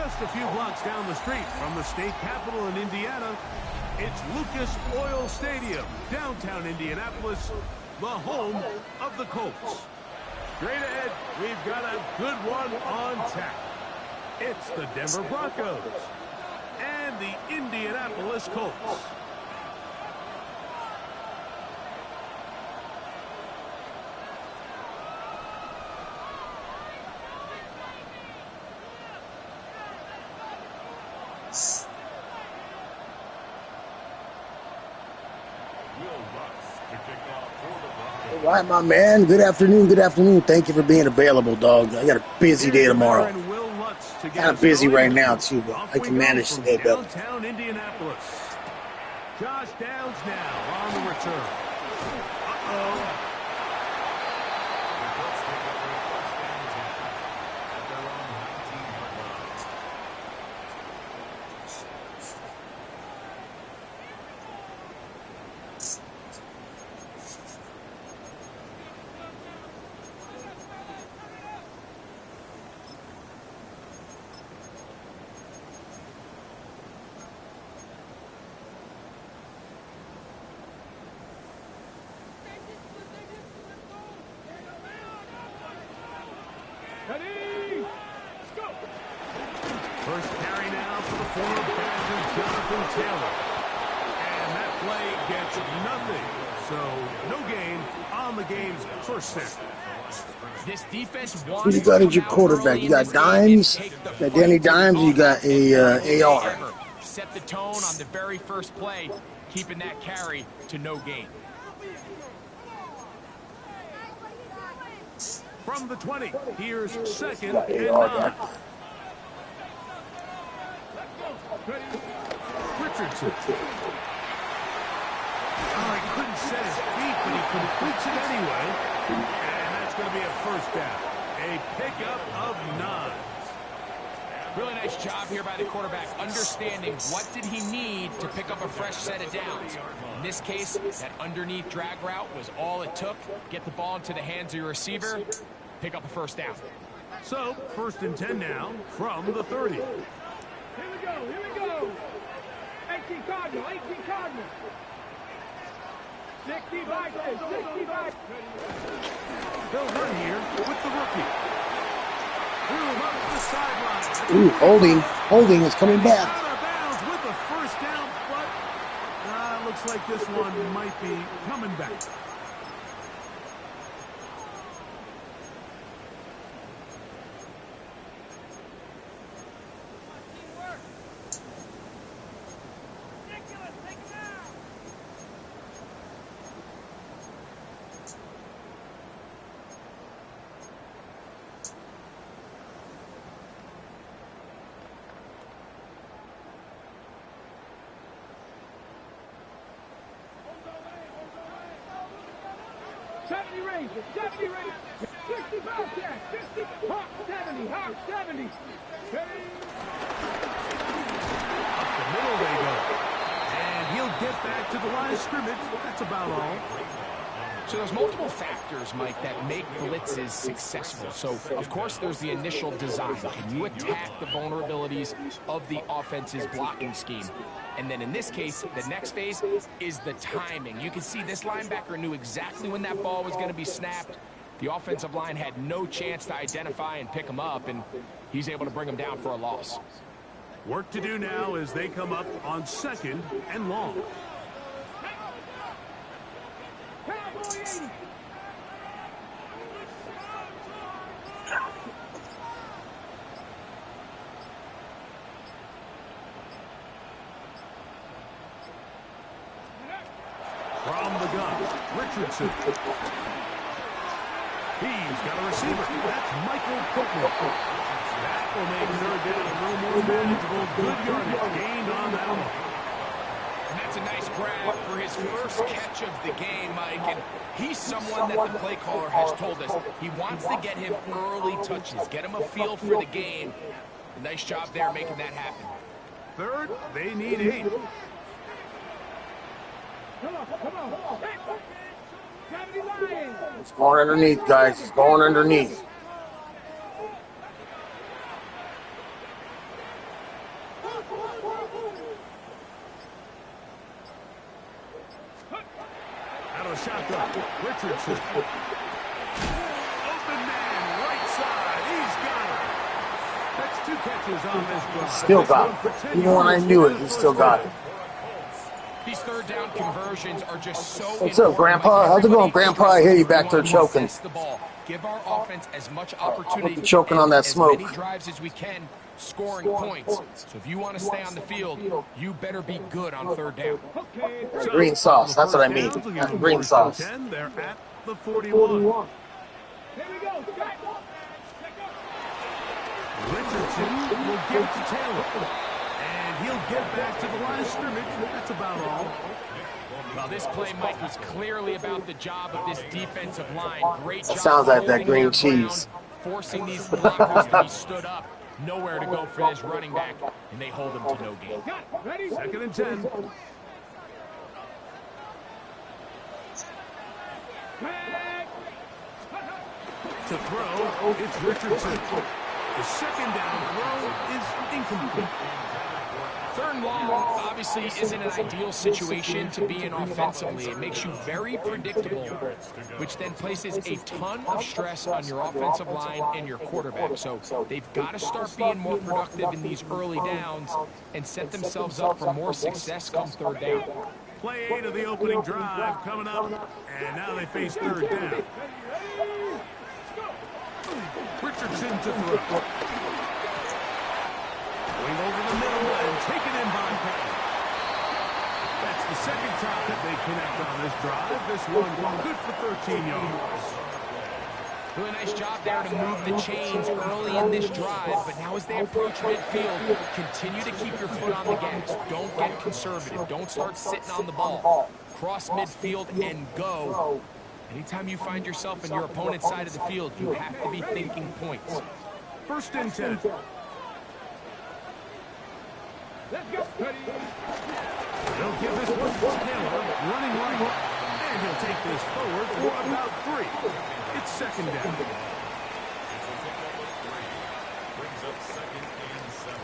Just a few blocks down the street from the state capitol in Indiana, it's Lucas Oil Stadium, downtown Indianapolis, the home of the Colts. Straight ahead, we've got a good one on tap. It's the Denver Broncos and the Indianapolis Colts. All right, my man. Good afternoon. Good afternoon. Thank you for being available, dog. I got a busy day tomorrow. Kind of busy right now, too, but I can manage today, brother. Downtown Indianapolis. Josh Downs now on the return. Uh-oh. First carry now for the former Badger, Jonathan Taylor. And that play gets nothing. So no gain on the game's first snap. This defense Who you got as your quarterback? You got Dimes, you got Danny Dimes, you got a AR. Set the tone on the very first play, keeping that carry to no gain. From the 20, here's second and 9. Richardson. Oh, he couldn't set his feet, but he completes it anyway. And that's going to be a first down. A pickup of 9. Really nice job here by the quarterback, understanding what did he need to pick up a fresh set of downs. In this case, that underneath drag route was all it took. Get the ball into the hands of your receiver, pick up a first down. So, first and 10 now from the 30. Here we go. 18 Cardinal. 60 back. They'll run here with the rookie. Threw him up the sideline. Ooh, holding is coming back. Out of bounds with the first down, but looks like this one might be coming back. So there's multiple factors, Mike, that make blitzes successful. So, of course, there's the initial design. Can you attack the vulnerabilities of the offense's blocking scheme? And then in this case, the next phase is the timing. You can see this linebacker knew exactly when that ball was going to be snapped. The offensive line had no chance to identify and pick him up, and he's able to bring him down for a loss. Work to do now as they come up on second and long. From the gun, Richardson. He's got a receiver. That's Michael Copeland. That will make third down a little more manageable. Good yardage gained on that one. And that's a nice grab for his first catch of the game, Mike. And he's someone that the play caller has told us he wants to get him early touches, get him a feel for the game. Nice job there making that happen. Third, they need 8. It's going underneath, guys. It's going underneath. shotgun. Richardson. Open man, right side. He's got it. That's 2 catches on this drive. Still got it. Even when I knew it, he still got it. These third down conversions are just so What's up, Grandpa? How's it going, Grandpa? I hear you back there choking. The ball. Give our offense as much opportunity choking on that smoke. as many drives as we can, scoring points. So if you want to stay on the field, you better be good on third down. Green sauce. That's what I mean. Green sauce. They're at the 41. Here we go. Richardson will give it to Taylor. And he'll get back to the line of scrimmage. That's about all. Well, this play, Mike, was clearly about the job of this defensive line. Great job. Sounds like that green cheese. Forcing these blockers to be stood up. Nowhere to go for this running back, and they hold him to no gain. Ready? 2nd and 10. To throw, it's Richardson. The 2nd down throw is incomplete. 3rd and long obviously isn't an ideal situation to be in offensively. It makes you very predictable, which then places a ton of stress on your offensive line and your quarterback. So they've got to start being more productive in these early downs and set themselves up for more success come 3rd down. Play 8 of the opening drive coming up, and now they face 3rd down. Richardson to throw. Going over the middle and taken in by Patton. That's the 2nd time that they connect on this drive. This one good for 13 yards. Really nice job there to move the chains early in this drive, but now as they approach midfield, continue to keep your foot on the gas. Don't get conservative. Don't start sitting on the ball. Cross midfield and go. Anytime you find yourself in your opponent's side of the field, you have to be thinking points. 1st and 10. Let's go. Ready? They'll give this one to Taylor, running right, and he'll take this forward for about 3. It's 2nd down. Brings up 2nd and 7.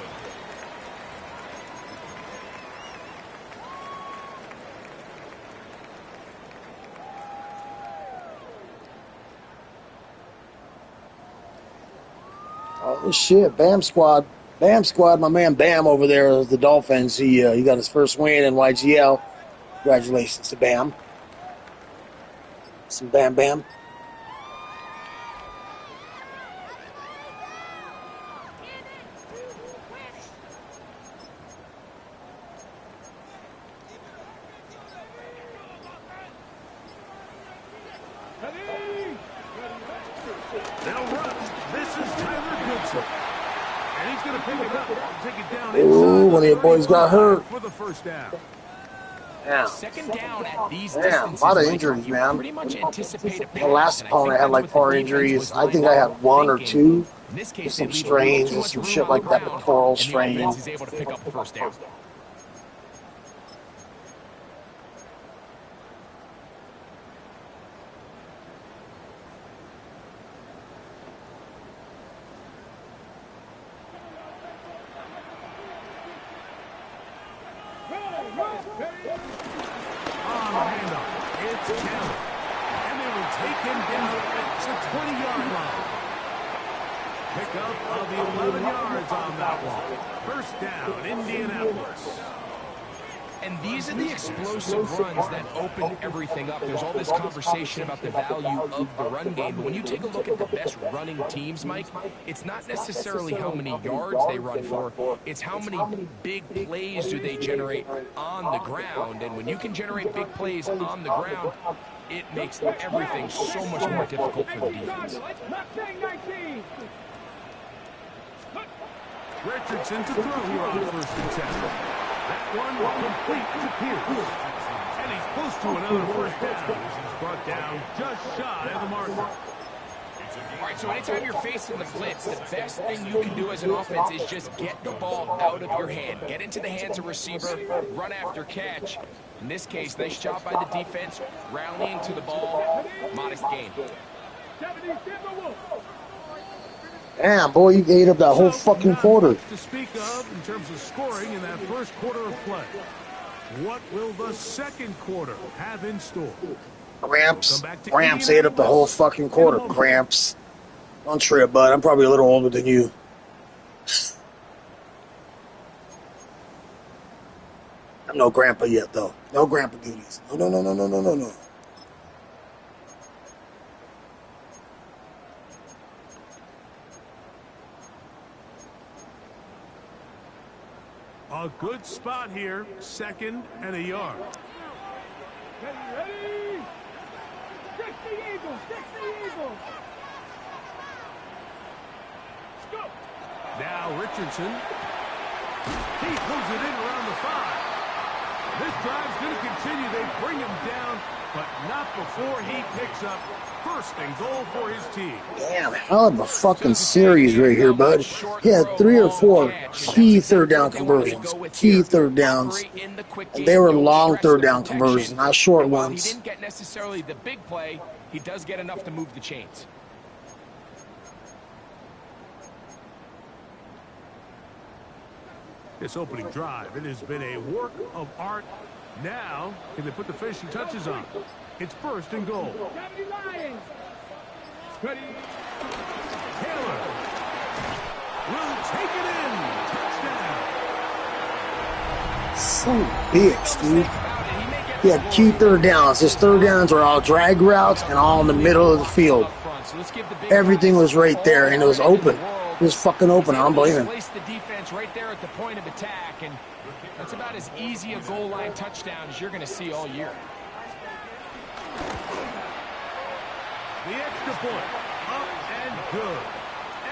Oh shit, Bam Squad. Bam Squad, my man Bam over there of the Dolphins. He got his first win in YGL. Congratulations to Bam. Some Bam Bam. They'll run. This is Tyler Goodson. And he's going to pick it up and take it down Ooh, one of your boys got hurt. For the 1st down. Yeah. 2nd down at these Damn, distances, a lot of Mike, injuries, you man. pretty much anticipate a pass. The last And I opponent think had like that's 4 what the defense injuries. was I think I had 1 or 2. In this case, Just some they leave a strains little and too some much shit room like on that, the ground, pectoral and the strain. offense is able to pick up the 1st down. On the handoff, it's Taylor. And they will take him down at the 20-yard line. Pick up of the 11 yards on that one. 1st down, Indianapolis. And these are the explosive runs that open everything up. There's all this conversation about the value of the run game, but when you take a look at the best running teams, Mike, it's not necessarily how many yards they run for, it's how many big plays do they generate on the ground. And when you can generate big plays on the ground, it makes everything so much more difficult for the defense. Richardson to throw here on 1st and 10. That one complete to Pierce. And he's close to another 1st down. He's brought down just shy of the marker. All right, so anytime you're facing the blitz, the best thing you can do as an offense is just get the ball out of your hand. Get into the hands of receiver, run after catch. In this case, nice job by the defense, rallying to the ball, modest gain. Damn, boy, you ate up that whole fucking quarter. To speak of in terms of scoring in that 1st quarter of play. What will the 2nd quarter have in store? Gramps ate up the whole fucking quarter. Gramps. Don't trip, bud. I'm probably a little older than you. I'm no grandpa yet, though. No grandpa duties. No. A good spot here. 2nd and a yard. Ready? Stick the Eagles! Stick the Eagles! Let's go! Now Richardson. He pulls it in around the 5. This drive's going to continue. They bring him down, but not before he picks up 1st and goal for his team. Damn, hell of a fucking series right here, bud. He had 3 or 4 key third down conversions. Key third downs. And they were long third down conversions, not short ones. He didn't get necessarily the big play. He does get enough to move the chains. This opening drive, it has been a work of art. Now, can they put the finishing touches on? It's 1st and goal. Ready? Taylor will take it in. Touchdown. So bitch, dude. He had key third downs. His third downs were all drag routes and all in the middle of the field. Everything was right there, and it was open. It was fucking open. I don't blame him. Place the defense right there at the point of attack, and that's about as easy a goal line touchdown as you're going to see all year. The extra point, up and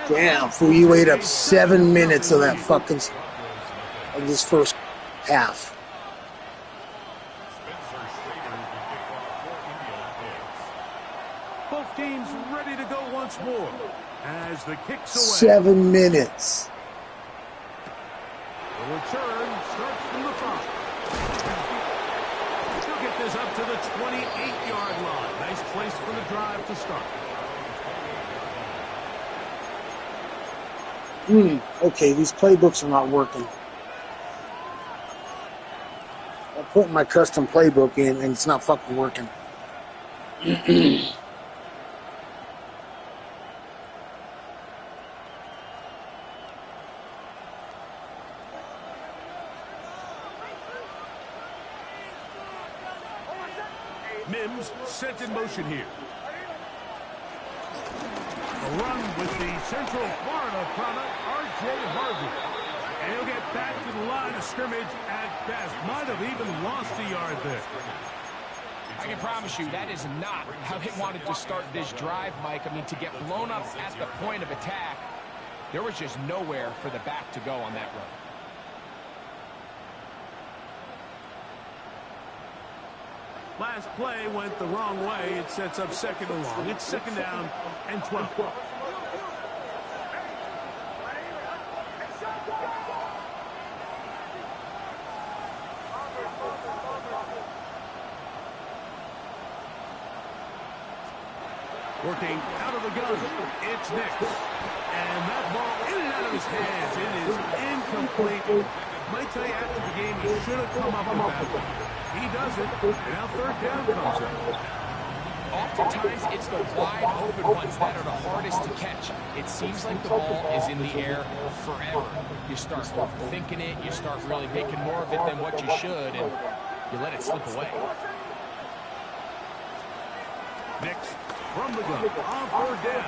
good. Damn, fool, you ate up 7 minutes of that fucking of this first half. Both teams ready to go once more as the kicks away. 7 minutes. The return starts from the 5. He'll get this up to the 28-yard line. Nice place for the drive to start. Okay, these playbooks are not working. I put my custom playbook in, and it's not fucking working. Mims set in motion here. A run with the Central Florida product, R.J. Harvey. And he'll get back to the line of scrimmage at best. Might have even lost a yard there. I can promise you that is not how they wanted to start this drive, Mike. I mean, to get blown up at the point of attack, there was just nowhere for the back to go on that run. Last play went the wrong way. It sets up 2nd and long. It's 2nd down and 12. Working out of the gun. It's Nix. And that ball in and out of his hands. It is incomplete. Might tell you after the game he should have come up with that one. He doesn't, and now 3rd down comes up. Oftentimes, it's the wide open ones that are the hardest to catch. It seems like the ball is in the air forever. You start overthinking it, you start really making more of it than what you should, and you let it slip away. Nix from the gun on 3rd down.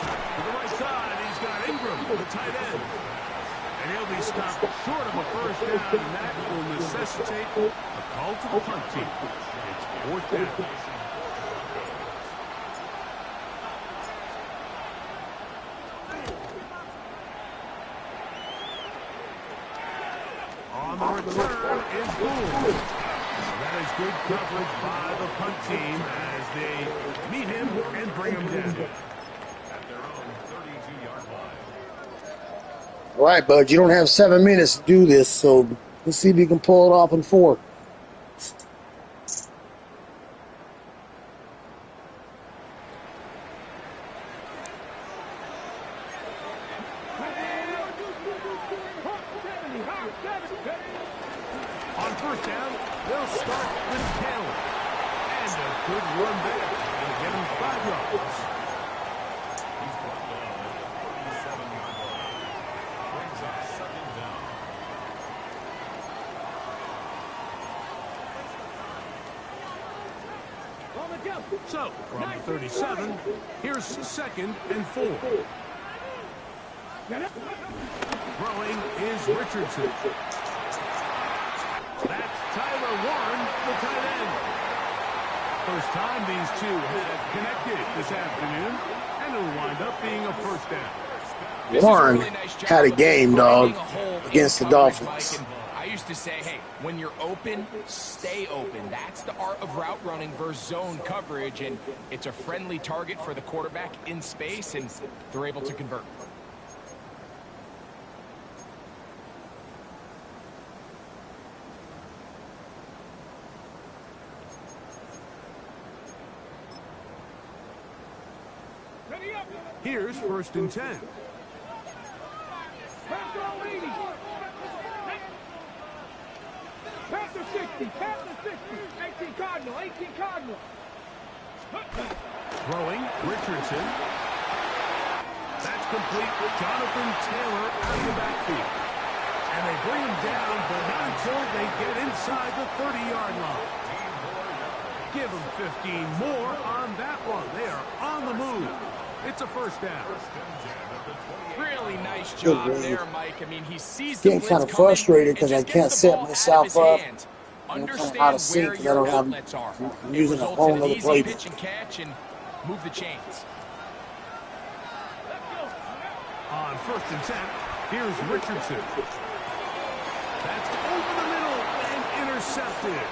To the right side, he's got Ingram, the tight end. And he'll be stopped short of a 1st down, and that will necessitate a call to the punt team. It's 4th down. On the return is Gould. That is good coverage by the punt team as they meet him and bring him down. At their own 32-yard line. All right, bud, you don't have 7 minutes to do this, so let's see if you can pull it off in 4. On 1st down, they'll start with Taylor. a good run there. And get him 5 yards. He's brought down at the 37-yard line. Brings up second down. So, from the 37, here's 2nd and 4. Throwing is Richardson. That's Tyler Warren, the tight end. First time these two have connected this afternoon, and it'll wind up being a first down. Warren had a game, dog, against the Dolphins. I used to say, hey, when you're open, stay open. That's the art of route running versus zone coverage, and it's a friendly target for the quarterback in space, and they're able to convert. Here's 1st and 10. Panther 60, Panther 60, 18 Cardinal, 18 Cardinal. Throwing, Richardson. That's complete with Jonathan Taylor out of the backfield. And they bring him down, but not until they get inside the 30-yard line. Give them 15 more on that one. They are on the move. It's a first down. Really nice job there, Mike. I mean, he sees Getting kind of frustrated because I can't set myself up. I'm kind of out of sync because I don't have. I'm using a whole other playbook. Pitch and catch and move the chains. On 1st and 10, here's Richardson. That's over the middle and intercepted.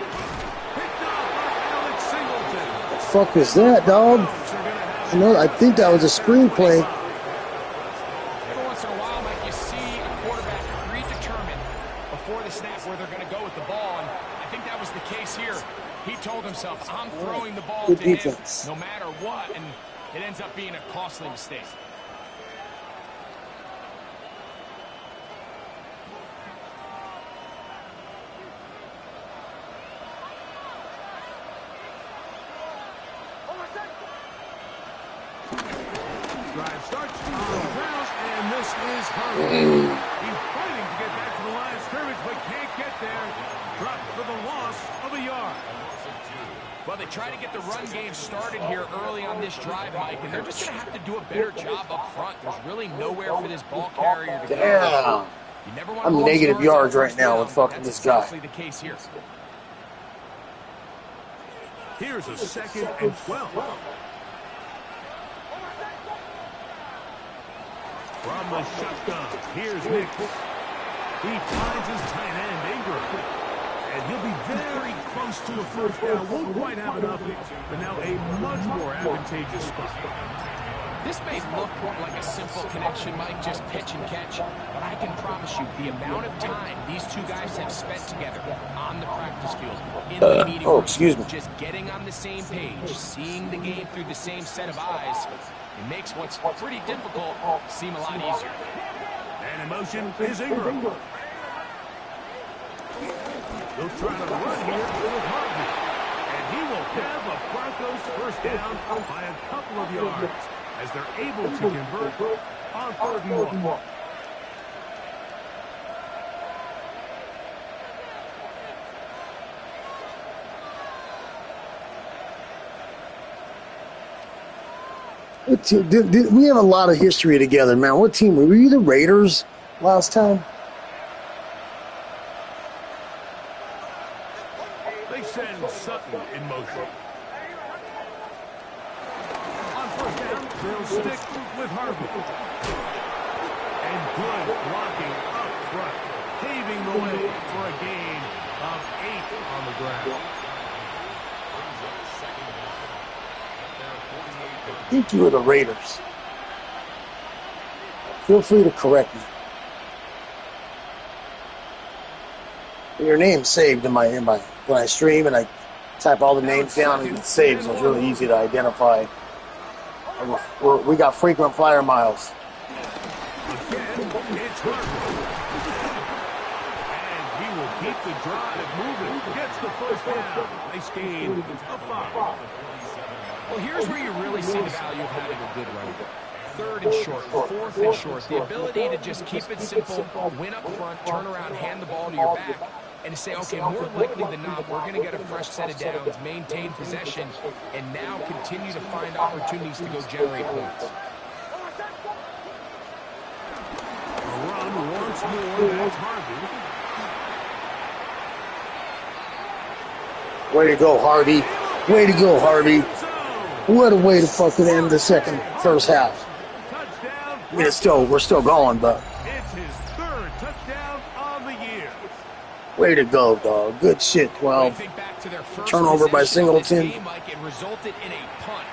Picked up by Alex Singleton. What the fuck is that, dog? I think that was a screenplay. Every once in a while, Mike, you see a quarterback predetermined before the snap where they're going to go with the ball, and I think that was the case here. He told himself, I'm throwing the ball to him no matter what, and it ends up being a costly mistake. Drive starts on the ground, and this is Harvey. He's fighting to get back to the line of scrimmage, but can't get there. Dropped for the loss of a yard. Well, they try to get the run game started here early on this drive, Mike, and they're just going to have to do a better job up front. There's really nowhere for this ball carrier to go. Damn. You never want I'm negative yards right now with fucking this guy. That's exactly the case here. Here's a 2nd and 12. From the shotgun, here's Nick. He finds his tight end, Ingram. And he'll be very close to a first down. Won't quite have enough, but now a much more advantageous spot. This may look like a simple connection, Mike, just pitch and catch, but I can promise you the amount of time these two guys have spent together on the practice field, in the meeting room, just getting on the same page, seeing the game through the same set of eyes, it makes what's pretty difficult seem a lot easier. And in motion is Ingram. He'll try to run here with Harvey. And he will have the Broncos first down by a couple of yards as they're able to convert on 3rd and 1. We have a lot of history together, man. What team? Were you the Raiders last time? They send Sutton in motion. On 1st down, they'll stick with Harvey. And good blocking up front, paving the way for a gain of 8 on the ground. I think you were the Raiders. Feel free to correct me. Your name's saved in my when I stream and I type all the names down and it saves. So it's really easy to identify. We got frequent flyer miles. Again, it's Harvey. And he will keep the drive moving. Gets the first down. Nice gain of 5. Well, here's where you really see the value of having a good run. 3rd and short, 4th and short. The ability to just keep it simple, win up front, turn around, hand the ball to your back, and to say, okay, more likely than not, we're going to get a fresh set of downs, maintain possession, and now continue to find opportunities to go generate points. A run once more. That's Harvey. Way to go, Harvey. Way to go, Harvey. What a way to fucking end the first half. I mean, we're still going, but It's his 3rd touchdown on the year. way to go, dog. Good shit, 12. Back to their first Turnover by possession of this Singleton. game, Mike, it resulted in a punt.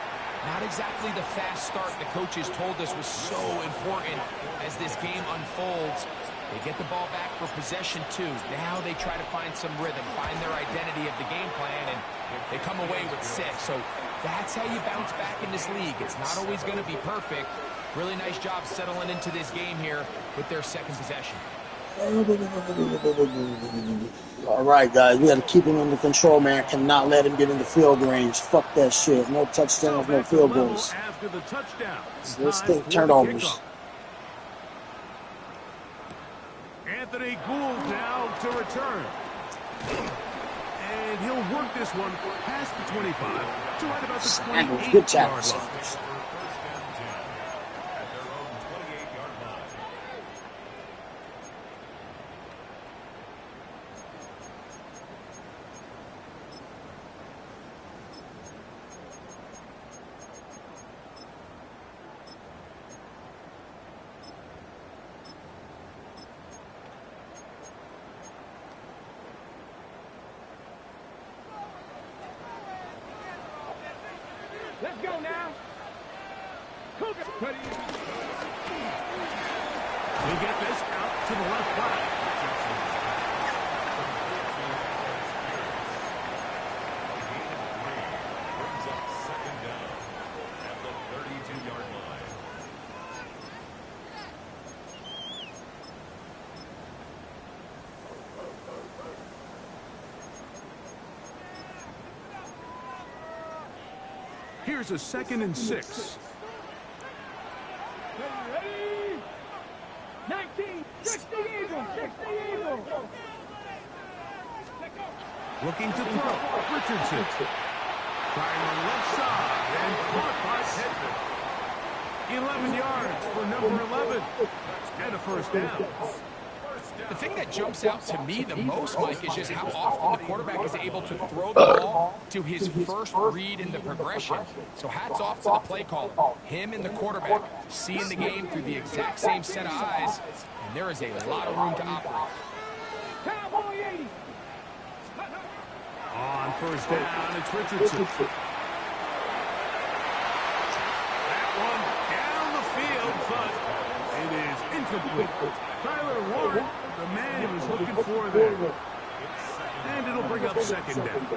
Not exactly the fast start the coaches told us was so important as this game unfolds. They get the ball back for possession 2. Now they try to find some rhythm, find their identity of the game plan, and they come away with 6. So that's how you bounce back in this league. It's not always going to be perfect. Really nice job settling into this game here with their 2nd possession. All right, guys, we got to keep him under control, man. Cannot let him get into field range. Fuck that shit. No touchdowns, no field goals. After the touchdown. Let's think turnovers. Anthony Gould now to return. And he'll work this one past the 25 to right about the 28-yard Good tackle. line. Let's go now. Cougar. He'll get this out to the left flat. Brings up 2nd down at the 32-yard line. Here's a 2nd and 6. Ready? 19. 60 Eagles. 60 Eagles. Looking to throw. Richardson. Trying on the left side and caught by Pittman. 11 yards for number 11. And a first down. The thing that jumps out to me the most, Mike, is just how often the quarterback is able to throw the ball to his first read in the progression. So hats off to the play caller. Him and the quarterback seeing the game through the exact same set of eyes, and there is a lot of room to operate. Cowboy 80. On first down, it's Richardson. That one down the field, but it is incomplete. Tyler Ward, the man he was looking for there. And it'll bring up 2nd down.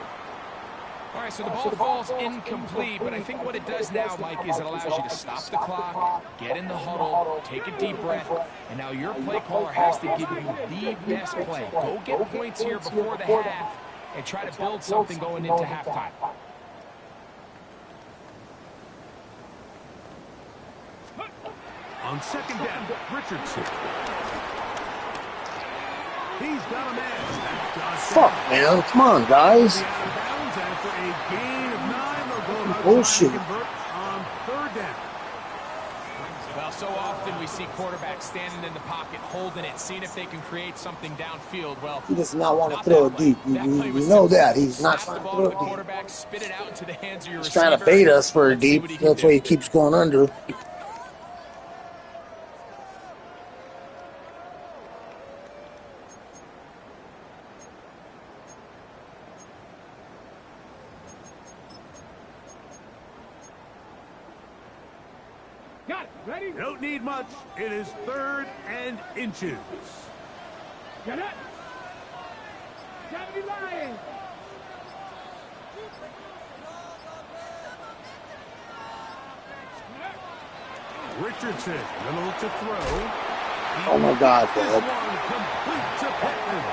All right, so the ball falls incomplete, but I think what it does now, Mike, is it allows you to stop the clock, get in the huddle, take a deep breath, and now your play caller has to give you the best play. Go get points here before the half and try to build something going into halftime. On 2nd down, Richardson. He's got a man. Fuck, man. Come on, guys. After a gain of 9, they'll go about Bullshit. trying to convert on 3rd down. Well, so often we see quarterbacks standing in the pocket, holding it, seeing if they can create something downfield. Well, He does not want to throw it deep. You know that. He's not trying to throw it deep. quarterback, spit it out into the hands of your He's trying to receiver. bait us for a Let's see deep. what he can That's do. why he keeps going under. Got it. Ready? Don't need much. It is 3rd and inches. Get it. 70 Lions. Richardson, little to throw. Oh my God, This Dad. one complete to Pittman.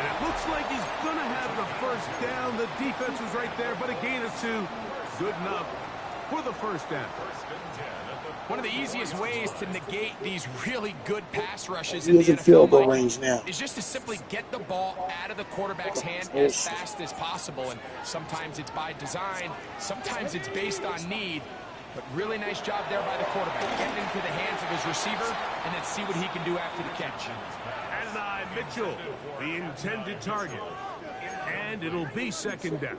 And it looks like he's going to have the first down. The defense was right there, but a gain of 2. Good enough for the first down. One of the easiest ways to negate these really good pass rushes He in the is in NFL, field goal Mike, range now. is just to simply get the ball out of the quarterback's hand as fast as possible. And sometimes it's by design, sometimes it's based on need. But really nice job there by the quarterback, getting into the hands of his receiver, and then see what he can do after the catch. Adonai Mitchell, the intended target. And it'll be second down.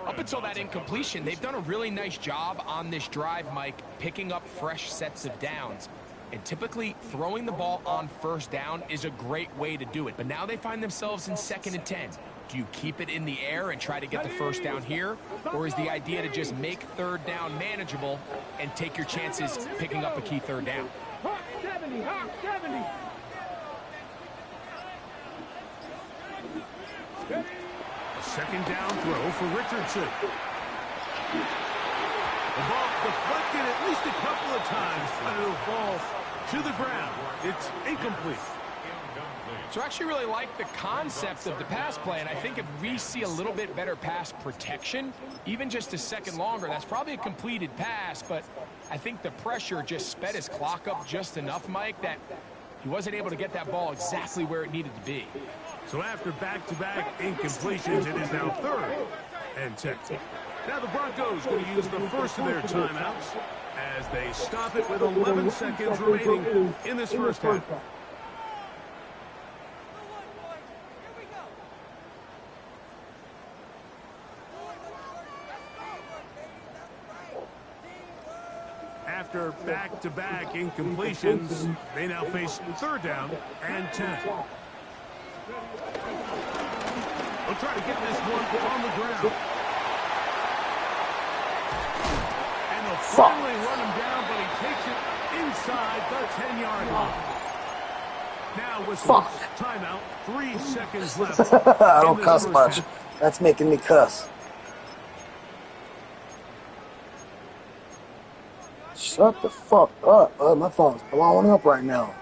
Up until that incompletion, they've done a really nice job on this drive, Mike, picking up fresh sets of downs. And typically, throwing the ball on first down is a great way to do it. But now they find themselves in 2nd and 10. Do you keep it in the air and try to get the first down here? Or is the idea to just make 3rd down manageable and take your chances picking up a key 3rd down? Hawk 70, Hawk 70. A second down throw for Richardson. The ball deflected at least a couple of times, but it'll fall to the ground. It's incomplete. So I actually really like the concept of the pass play, and I think if we see a little bit better pass protection, even just a second longer, that's probably a completed pass, but I think the pressure just sped his clock up just enough, Mike, that he wasn't able to get that ball exactly where it needed to be. So after back-to-back incompletions, it is now 3rd and 10. Now the Broncos going to use the first of their timeouts as they stop it with 11 seconds remaining in this first half. After back-to-back incompletions, they now face 3rd down and 10. They'll try to get this one on the ground. And they'll finally run him down, but he takes it inside the 10-yard line. Now with timeout, 3 seconds left. I don't cuss much. That's making me cuss. Shut the fuck up. My phone's blowing up right now.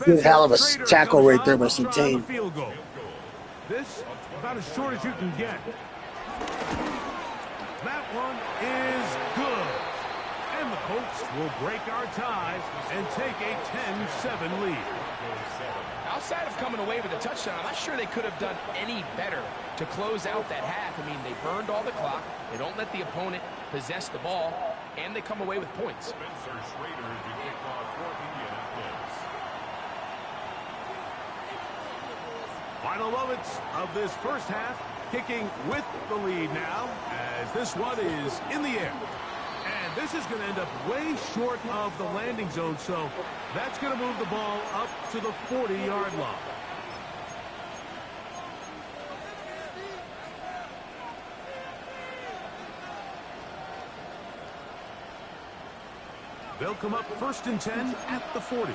Good hell of a tackle right there by Sertain. This about as short as you can get. That one is good. And the Colts will break our ties and take a 10-7 lead. Outside of coming away with a touchdown, I'm not sure they could have done any better to close out that half. I mean, they burned all the clock. They don't let the opponent possess the ball, and they come away with points. Final moments of this first half, kicking with the lead now, as this one is in the air. And this is going to end up way short of the landing zone, so that's going to move the ball up to the 40-yard line. They'll come up 1st and 10 at the 40.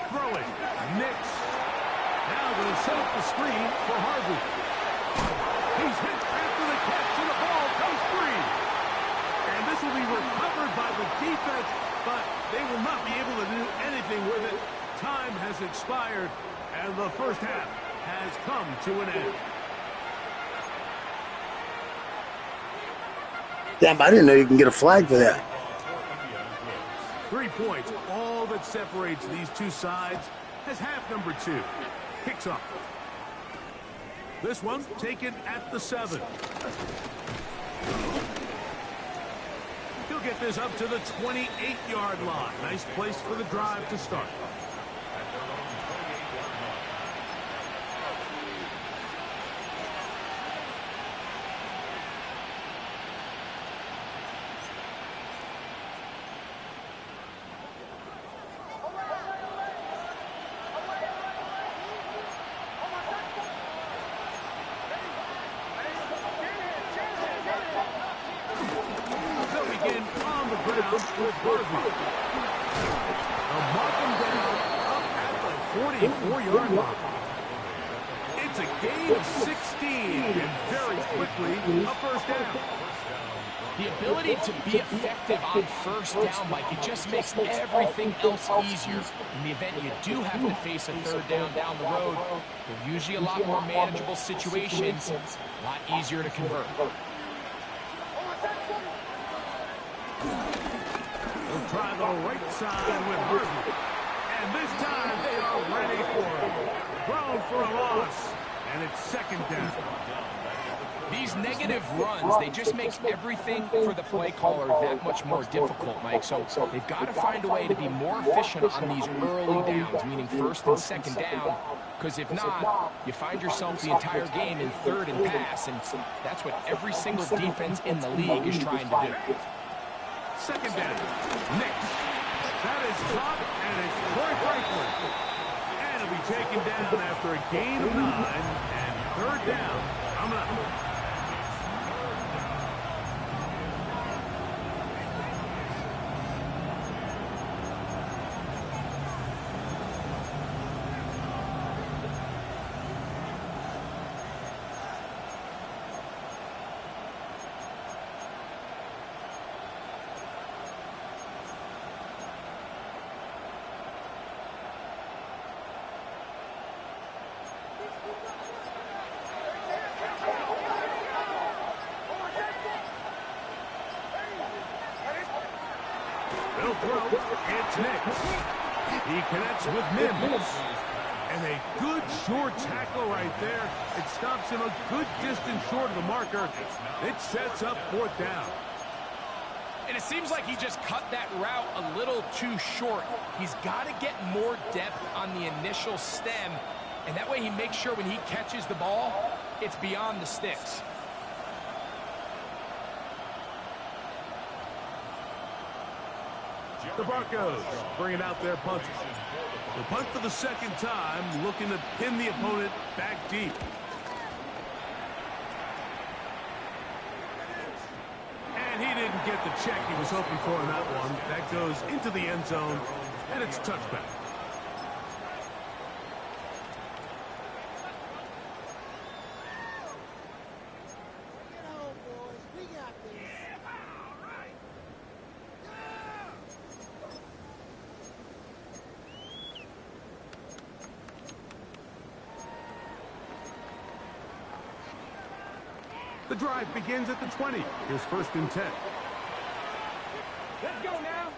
Throwing. Nix. Now going to set up the screen for Harvey. He's hit after the catch, and the ball goes free. And this will be recovered by the defense, but they will not be able to do anything with it. Time has expired, and the first half has come to an end. Damn, I didn't know you can get a flag for that. 3 points, all that separates these two sides, as half number 2 kicks off. This one taken at the 7. He'll get this up to the 28-yard line. Nice place for the drive to start. With Harvey. They'll mark him down up at the 44-yard line. It's a gain of 16, and very quickly, a first down. The ability to be effective on first down, Mike, it just makes everything else easier. In the event you do have to face a third down the road, they're usually a lot more manageable situations, a lot easier to convert. They'll try the right side with Harvey. And this time they are ready for it. Thrown for a loss, and it's second down. These negative runs, they just make everything for the play caller that much more difficult, Mike. So they've got to find a way to be more efficient on these early downs, meaning first and second down. Because if not, you find yourself the entire game in third and pass, and that's what every single defense in the league is trying to do. Second down. Next. That is caught, and it's Troy Franklin. And it'll be taken down after a gain of 9, and third down. Coming up. They'll throw. It's next. He connects with Mims. And a good short tackle right there. It stops him a good distance short of the marker. It sets up fourth down. And it seems like he just cut that route a little too short. He's got to get more depth on the initial stem. And that way he makes sure when he catches the ball, it's beyond the sticks. The Broncos bringing out their punter. The punt for the second time, looking to pin the opponent back deep. And he didn't get the check he was hoping for in that one. That goes into the end zone, and it's touchback. The drive begins at the 20. Here's first and 10. Let's go now.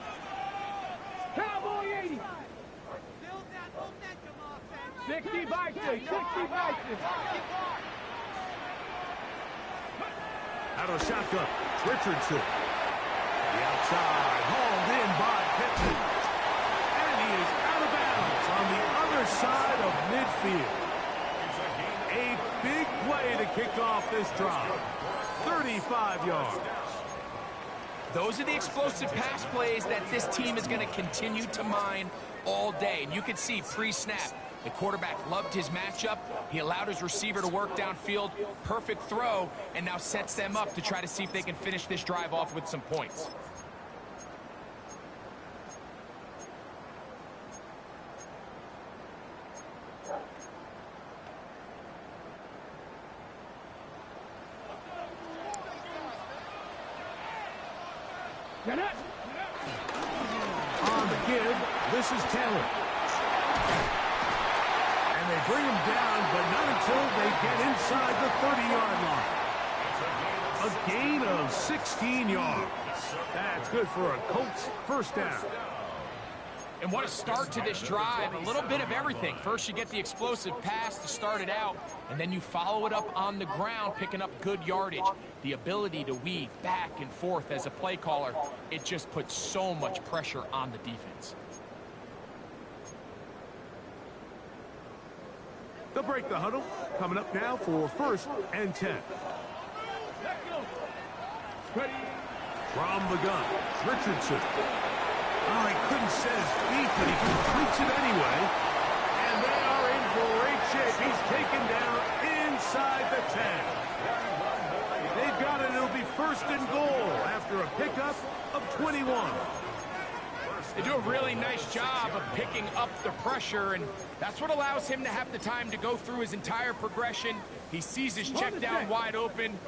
Cowboy 80. 60 Vikings. 60 Vikings. Out of shotgun, Richardson. The outside, hauled in by Pittman. And he is out of bounds on the other side of midfield. A big play to kick off this drive. 35 yards. Those are the explosive pass plays that this team is going to continue to mine all day. And you can see pre-snap, the quarterback loved his matchup. He allowed his receiver to work downfield. Perfect throw, and now sets them up to try to see if they can finish this drive off with some points. On the give, this is Taylor. And they bring him down, but not until they get inside the 30-yard line. A gain of 16 yards. That's good for a Colts first down. And what a start to this drive. A little bit of everything. First, you get the explosive pass to start it out, and then you follow it up on the ground, picking up good yardage. The ability to weave back and forth as a play caller, it just puts so much pressure on the defense. They'll break the huddle. Coming up now for first and 10. Ready. From the gun, Richardson. Oh, he couldn't set his feet, but he completes it anyway. And they are in great shape. He's taken down inside the 10. They've got it. It'll be first and goal after a pickup of 21. They do a really nice job of picking up the pressure, and that's what allows him to have the time to go through his entire progression. He sees his check down wide open,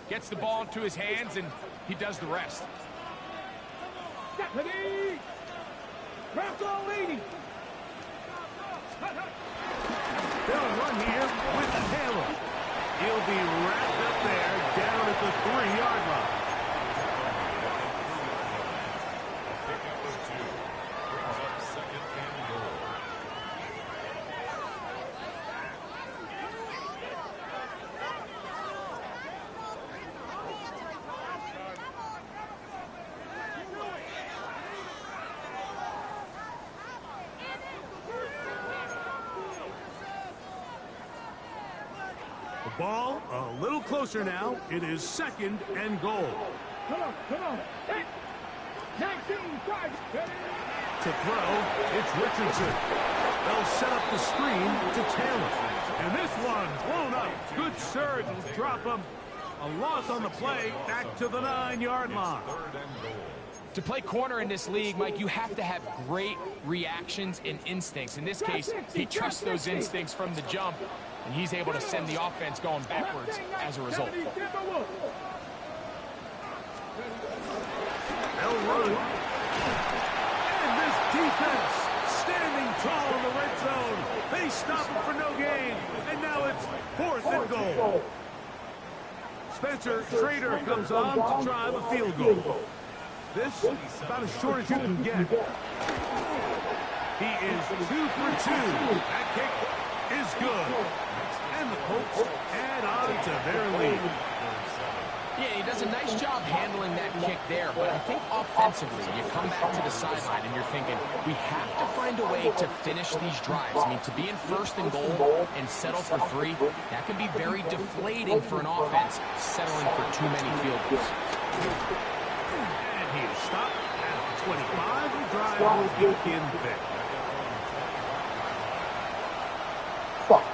gets the ball into his hands, and he does the rest. Ready? Wrap all 80. They'll run here with Taylor. He'll be wrapped up there down at the 3-yard line. Pickup of 2. Brings up 2nd and goal. The ball a little closer now. It is 2nd and goal. Come on. Hey. 19, 5. To throw, it's Richardson. They'll set up the screen to Taylor. And this one blown up. Good surge will drop him. A loss on the play, back to the 9-yard line. 3rd and goal. To play corner in this league, Mike, you have to have great reactions and instincts. In this case, he trusts those instincts from the jump, and he's able to send the offense going backwards as a result. They'll run. And this defense standing tall in the red zone. They stop him for no gain. And now it's 4th and goal. Spencer Schrader comes on to try the field goal. This about as short as you can get. He is 2 for 2. That kick is good. And the Colts add on to their lead. Yeah, he does a nice job handling that kick there, but I think offensively, you come back to the sideline and you're thinking, we have to find a way to finish these drives. I mean, to be in 1st and goal and settle for 3, that can be very deflating for an offense, settling for too many field goals. And he is stopped at 25. The drive will begin there. Fuck.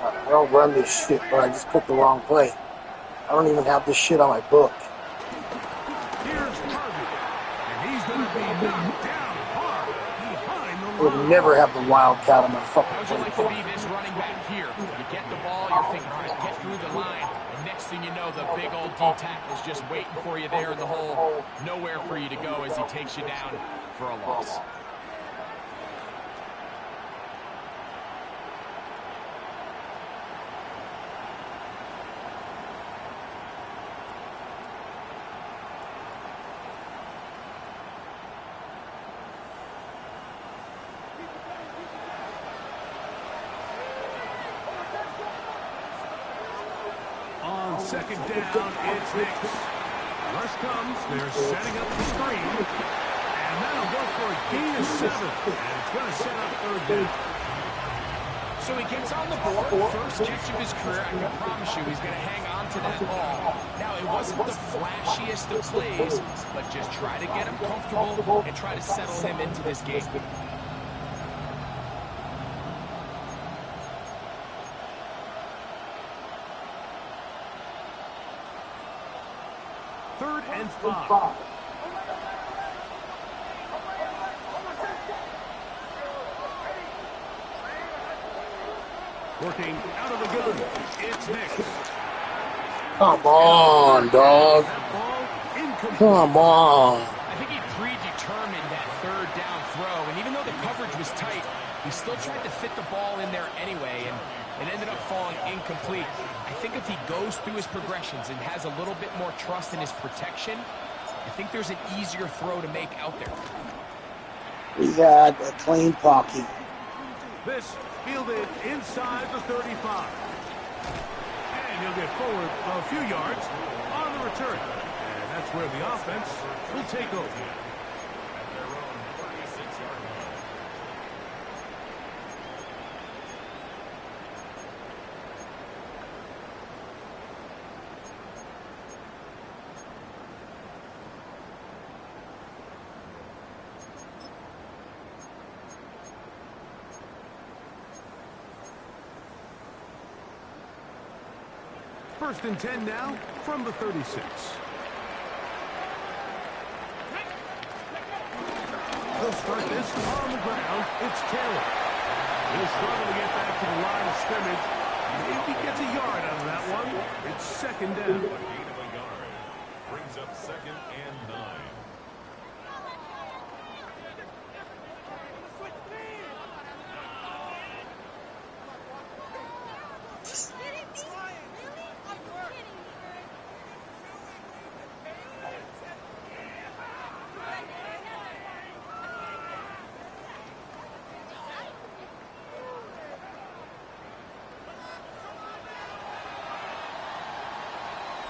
I don't run this shit, but I just picked the wrong play. I don't even have this shit on my book. Here's Harvey. And he's going to be knocked down hard behind the I line. would never have the Wildcat on my How fucking would you like to playbook. be this running back here? You get the ball, you're thinking, all right, get through the line. And next thing you know, the big old D-tackle is just waiting for you there in the hole. Nowhere for you to go as he takes you down for a loss. On 2nd down, it's Nix. Rush comes. They're setting up the screen. And that'll go for a gain of 7. And it's going to set up 3rd down. So he gets on the board, first catch of his career. I can promise you he's going to hang on to that ball. Now, it wasn't the flashiest of plays, but just try to get him comfortable and try to settle him into this game. 3rd and 5. Working out of the gun. It's Nix. Come on, dog. That ball incomplete. Come on. I think he predetermined that 3rd down throw, and even though the coverage was tight, he still tried to fit the ball in there anyway, and it ended up falling incomplete. I think if he goes through his progressions and has a little bit more trust in his protection, I think there's an easier throw to make out there. We got a clean pocket. This fielded inside the 35. And he'll get forward a few yards on the return. And that's where the offense will take over. At their own 36-yard line. First and 10 now from the 36. They'll start this on the ground. It's Taylor. He'll struggle to get back to the line of scrimmage. Maybe gets a yard out of that one. It's second down. A gain of a yard. Brings up 2nd and 9.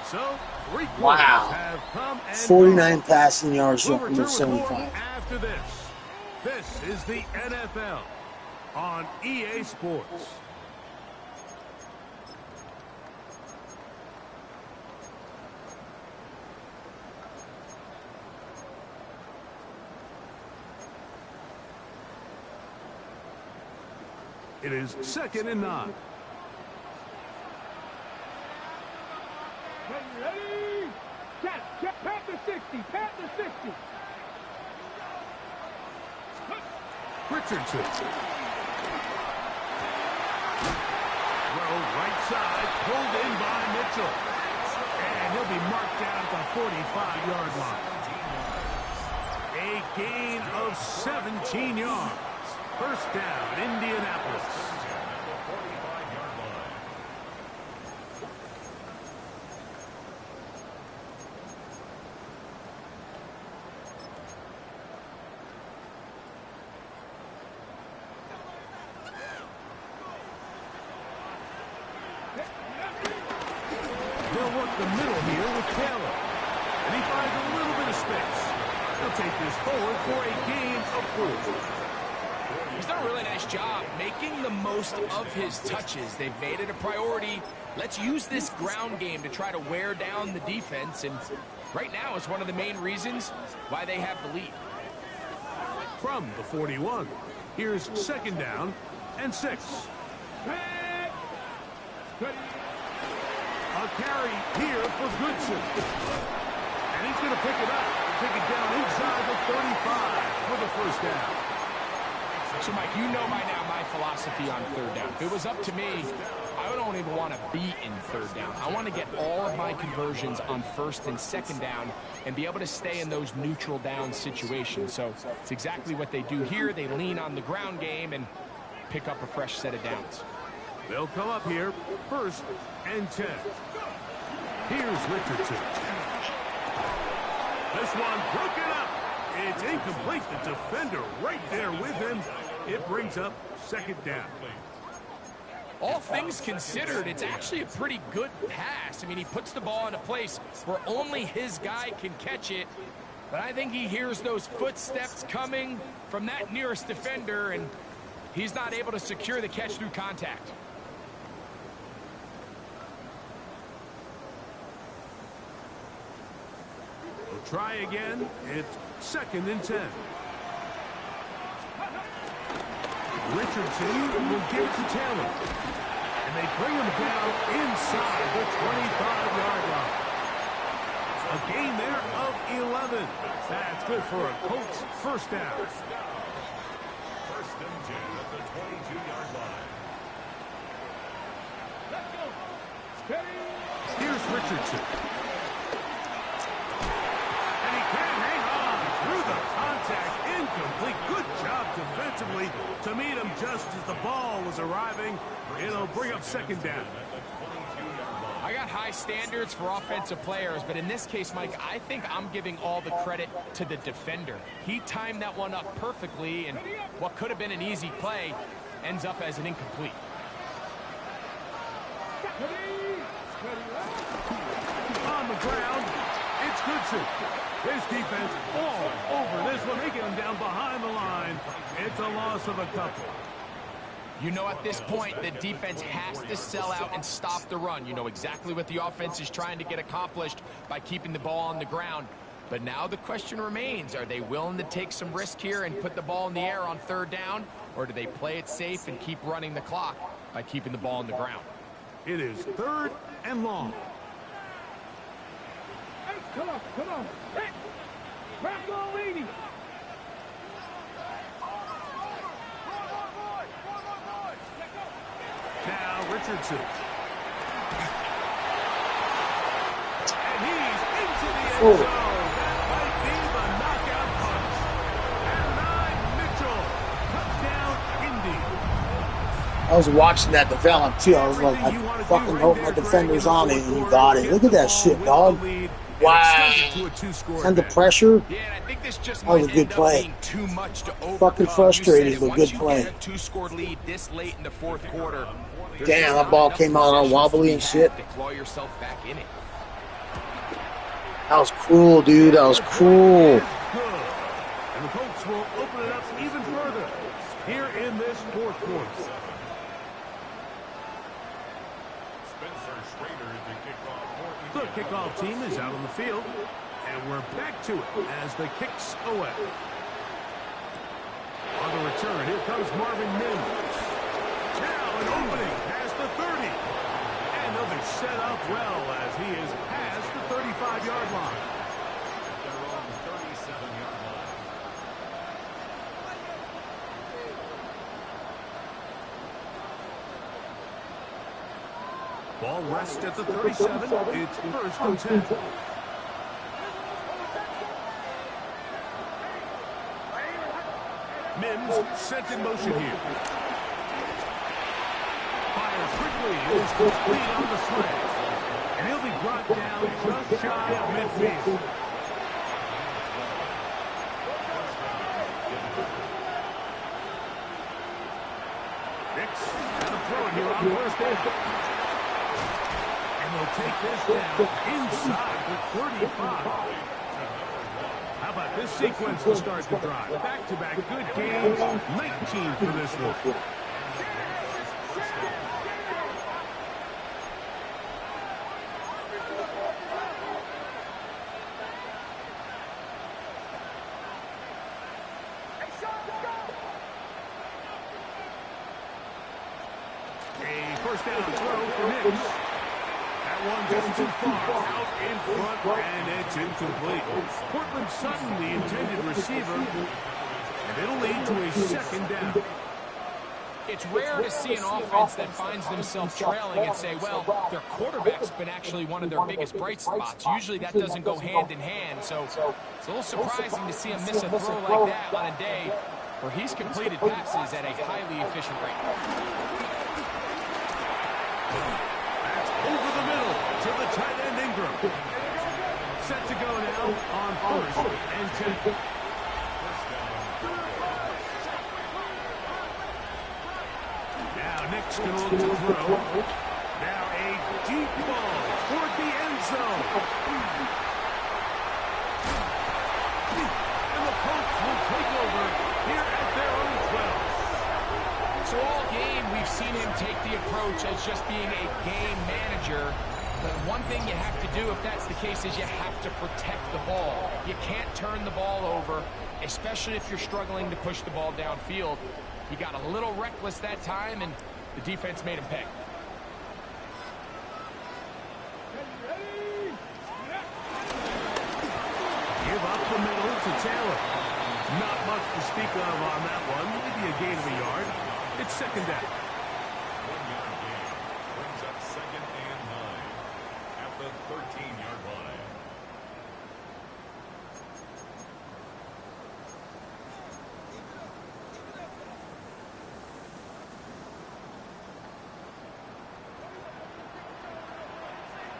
So, 3 quarters Wow. have come and 49 gone. passing yards We'll from return with more 75. after this. This is the NFL on EA Sports. It is 2nd and 9. Ready? Check. Pat the 60. Pat the 60. Richardson. Throw right side, pulled in by Mitchell. And he'll be marked down at the 45-yard line. A gain of 17 yards. First down, Indianapolis. They'll work the middle here with Taylor. And he finds a little bit of space. He'll take this forward for a gain of 4. He's done a really nice job making the most of his touches. They've made it a priority. Let's use this ground game to try to wear down the defense. And right now is one of the main reasons why they have the lead. From the 41, here's 2nd down and 6. A carry here for Goodson. And he's going to pick it up and take it down inside the 35 for the first down. So, Mike, you know by now my philosophy on 3rd down. If it was up to me, I don't even want to be in 3rd down. I want to get all of my conversions on 1st and 2nd down and be able to stay in those neutral down situations. So it's exactly what they do here. They lean on the ground game and pick up a fresh set of downs. They'll come up here, 1st and 10. Here's Richardson. This one broken up. It's incomplete. The defender right there with him. It brings up 2nd down. All things considered, it's actually a pretty good pass. I mean, he puts the ball in a place where only his guy can catch it. But I think he hears those footsteps coming from that nearest defender, and he's not able to secure the catch through contact. We'll try again. It's 2nd and 10. Richardson will give it to Taylor. And they bring him down inside the 25-yard line. A gain there of 11. That's good for a Colts first down. 1st and 10 at the 22-yard line. Let's go. Here's Richardson. And he can't hang on through the contact. Incomplete. Good job defensively to meet him just as the ball was arriving. It'll bring up 2nd down. I got high standards for offensive players, but in this case, Mike, I think I'm giving all the credit to the defender. He timed that one up perfectly, and what could have been an easy play ends up as an incomplete. On the ground, it's Goodson. His defense all over this one. They get him down behind the line. It's a loss of a couple. You know, at this point, the defense has to sell out and stop the run. You know exactly what the offense is trying to get accomplished by keeping the ball on the ground. But now the question remains, are they willing to take some risk here and put the ball in the air on 3rd down? Or do they play it safe and keep running the clock by keeping the ball on the ground? It is 3rd and long. Hey, come on, come on. Hey, rock on, lady. Now Richardson. And he's into the end zone. That might be the knockout punch. And 9 Mitchell. Touchdown, Indy. I was watching that develop too. I was like, I fucking hope my defender's on it, and you got it. Look at that shit, dog. Wow. And the pressure. Yeah, and I think this just That was a might good end up play. being too much to overcome. Fucking frustrating, You said it, but good once you play. get a 2-score lead this late in the fourth quarter, there's Damn, just that not ball enough came out all possessions wobbly to and be shit. had to claw yourself back in it. That was cool, dude. That was cool. Good. And the Colts will open it up even further here in this fourth quarter. The kickoff team is out on the field, and we're back to it as the kicks away. On the return, here comes Marvin Mims. Now an opening past the 30. And they'll be set up well as he is past the 35-yard line. Their own 37-yard line. Ball rests at the 37. It's first and 10. Mims sent in motion here. Fires quickly. It is complete on the slant. And he'll be brought down just shy of midfield. Nix and a throw here on first down. And they'll take this down inside the 35. How about this sequence to start the drive? Back-to-back good games, 19 for this one. A first down throw for Nix. That one just too far, out in front, and it's incomplete. Cortland Sutton, the intended receiver, and it'll lead to a second down. It's rare to see an offense that finds themselves trailing and say, well, their quarterback's been actually one of their biggest bright spots. Usually that doesn't go hand in hand, so it's a little surprising to see him miss a throw like that on a day where he's completed passes at a highly efficient rate. That's over the middle to the tight end Ingram. Set to go now on first and 10. Now Nick's going to look to throw. Now a deep ball toward the end zone. And the Colts will take over here at their own 12. So all game, we've seen him take the approach as just being a game manager. But one thing you have to do if that's the case is you have to protect the ball. You can't turn the ball over, especially if you're struggling to push the ball downfield. He got a little reckless that time, and the defense made him pay. Give up the middle to Taylor. Not much to speak of on that one. Maybe a gain of a yard. It's second down. 1 yard gain brings up second and 9 at the 13-yard line.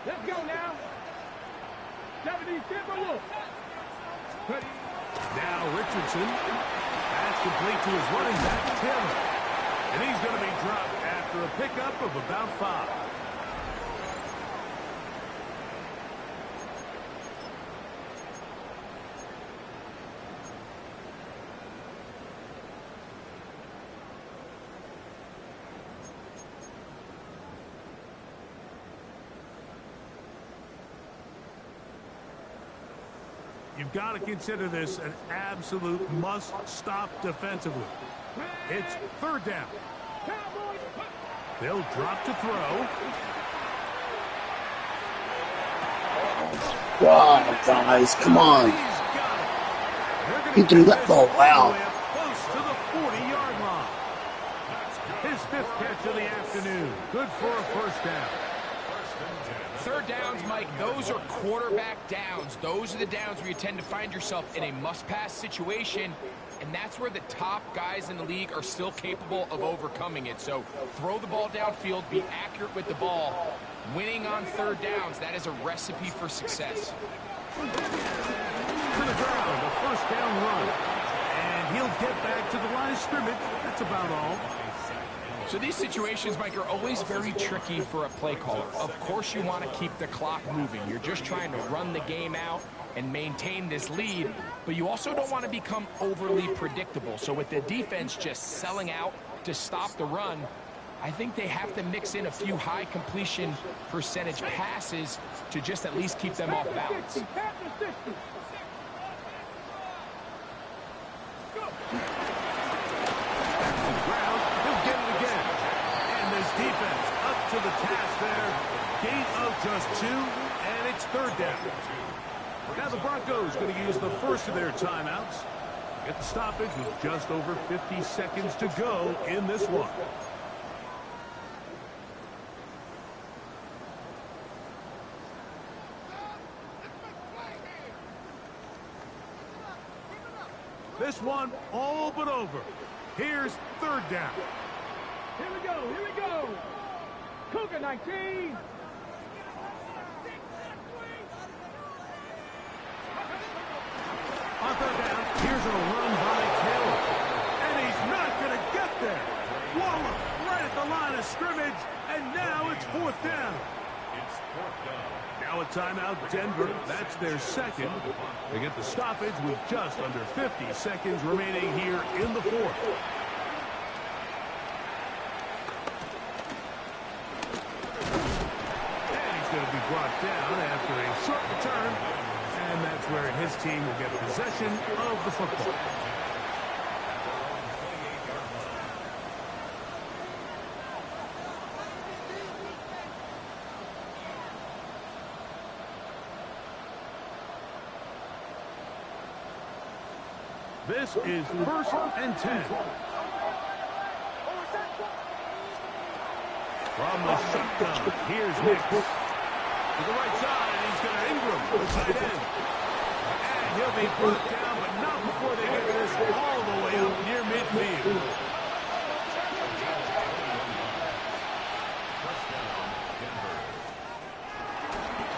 Let's go now. 70, Timber, look. Now Richardson. That's complete to his running back, Taylor. And he's going to be dropped after a pickup of about 5. You've got to consider this an absolute must-stop defensively. It's third down. They'll drop to throw. Wow, guys, come on. He threw that ball. Wow. Close to the 40-yard line. His 5th catch of the afternoon. Good for a first down. Third downs, Mike, those are quarterback downs. Those are the downs where you tend to find yourself in a must-pass situation, and that's where the top guys in the league are still capable of overcoming it. So throw the ball downfield, be accurate with the ball. Winning on third downs, that is a recipe for success. To the ground, a first down run. And he'll get back to the line of scrimmage. That's about all. So these situations, Mike, are always very tricky for a play caller. Of course you want to keep the clock moving. You're just trying to run the game out and maintain this lead, but you also don't want to become overly predictable. So with the defense just selling out to stop the run, I think they have to mix in a few high completion percentage passes to just at least keep them off balance. Defense up to the task there. Gain of just 2, and it's third down. Now the Broncos going to use the first of their timeouts. Get the stoppage with just over 50 seconds to go in this one. This one all but over. Here's third down. Here we go, here we go. Cougar 19. On third down, here's a run by Taylor. And he's not going to get there. Waller right at the line of scrimmage, and now it's fourth down. Now a timeout, Denver. That's their second. They get the stoppage with just under 50 seconds remaining here in the fourth. Going to be brought down after a short return, and that's where his team will get possession of the football. This is 1st and 10. From the shotgun, here's Nick. To the right side, he's got Ingram, the tight end. And he'll be brought down, but not before they get this all the way up near midfield.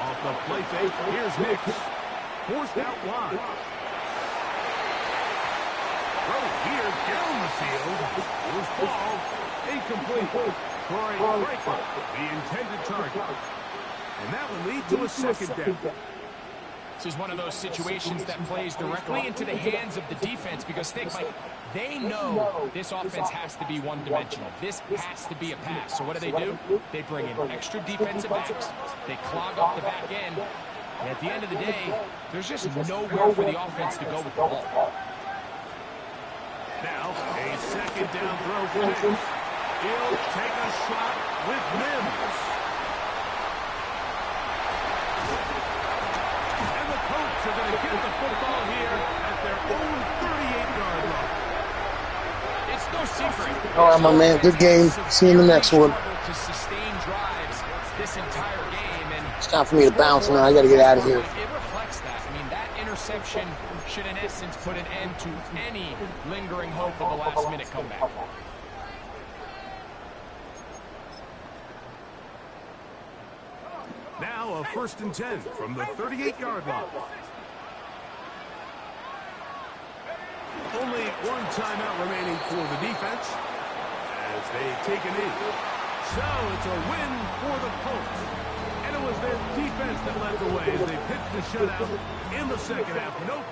Off the play fake, here's Nix. Forced out wide. Throw here down the field. Will fall. Incomplete. Troy Franklin, the intended target. And that will lead to a second down. This is one of those situations that plays directly into the hands of the defense because think, like, they know this offense has to be one-dimensional. This has to be a pass. So what do? They bring in extra defensive backs. They clog up the back end. And at the end of the day, there's just nowhere for the offense to go with the ball. Now, a second down throw for Nick. He'll take a shot with Mims. And the Colts are going to get the football here at their own 38-yard line. It's no secret. All right, my man. Good game. See you in the next one. To sustain drives this entire game, and it's time for me to bounce, man. I got to get out of here. It reflects that. I mean, that interception should, in essence, put an end to any lingering hope of a last-minute comeback. Now a 1st and 10 from the 38-yard line. Only one timeout remaining for the defense as they take a knee. So it's a win for the Colts. And it was their defense that led the way as they pitched the shutout in the second half. No